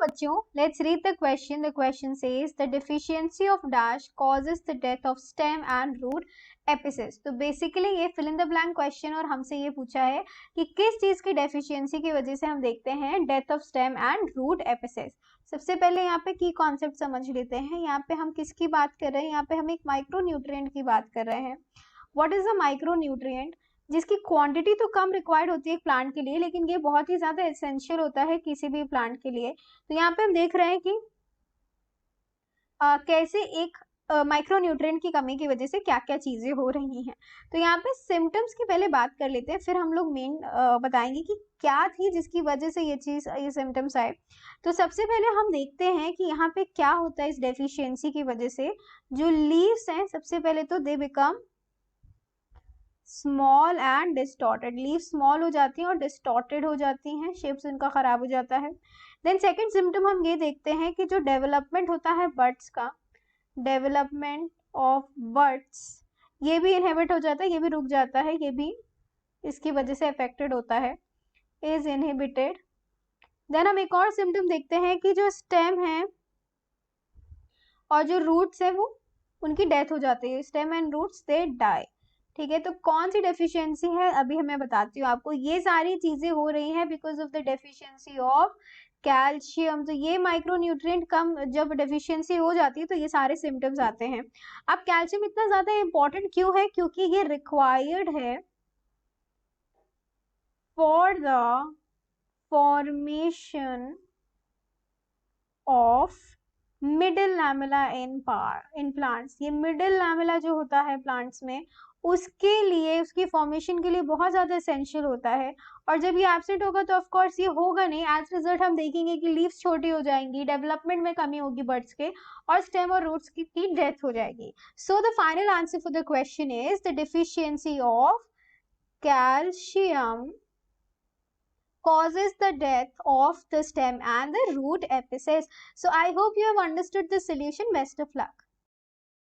बच्चों, let's read the question. The question says the deficiency of dash causes the death of stem and root apices. तो basically ये fill in the blank question और हमसे ये पूछा है कि किस चीज की डेफिशिएंसी की वजह से हम देखते हैं death of stem and root apices. सबसे पहले यहाँ पे की कॉन्सेप्ट समझ लेते हैं. यहाँ पे हम किसकी बात कर रहे हैं? यहाँ पे हम एक माइक्रो न्यूट्रिएंट की बात कर रहे हैं. What is a micro nutrient? जिसकी क्वांटिटी तो कम रिक्वायर्ड होती है एक प्लांट के लिए, लेकिन ये बहुत ही ज्यादा एसेंशियल होता है किसी भी प्लांट के लिए. तो यहाँ पे हम देख रहे हैं कि कैसे एक माइक्रो न्यूट्रिएंट की कमी की वजह से क्या क्या चीजें हो रही हैं. तो यहाँ पे सिम्टम्स की पहले बात कर लेते हैं, फिर हम लोग मेन बताएंगे कि क्या थी जिसकी वजह से ये सिम्टम्स आए. तो सबसे पहले हम देखते हैं कि यहाँ पे क्या होता है इस डेफिशिएंसी की वजह से. जो लीव्स हैं सबसे पहले तो they become small and distorted. Leave small हो जाती हैं और डिस्टॉर्टेड हो जाती हैं, शेप्स उनका खराब हो जाता है. देन सेकंड सिम्टम हम ये देखते हैं कि जो डेवलपमेंट होता है बड्स का, डेवलपमेंट ऑफ बड्स, ये भी इनहिबिट हो जाता है, ये भी रुक जाता है, ये भी इसकी वजह से अफेक्टेड होता है, इज इनहिबिटेड. देन हम एक और सिम्टम देखते हैं कि जो स्टेम है और जो रूट्स है वो उनकी डेथ हो जाती है. Stem and roots they die. ठीक है, तो कौन सी डेफिशिएंसी है अभी मैं बताती हूँ आपको. ये सारी चीजें हो रही हैं because of the deficiency of calcium. तो ये माइक्रो न्यूट्रिएंट कम जब डेफिशिएंसी हो जाती है तो ये सारे सिम्टम्स आते हैं. अब कैल्शियम इतना ज्यादा इंपॉर्टेंट क्यों है? क्योंकि ये रिक्वायर्ड है for the formation of middle lamella in plants. ये मिडिल लैमेला जो होता है प्लांट्स में, उसके लिए, उसकी फॉर्मेशन के लिए बहुत ज्यादा एसेंशियल होता है. और जब ये एब्सेंट होगा तो ऑफ कोर्स ये होगा नहीं. एज रिजल्ट हम देखेंगे कि लीव्स छोटी हो जाएंगी, डेवलपमेंट में कमी होगी बर्ड्स के, और स्टेम और रूट्स की डेथ हो जाएगी. So the final answer for the question is the deficiency of calcium causes the death of the stem and the root epices. So I hope you have understood the solution. Best of luck.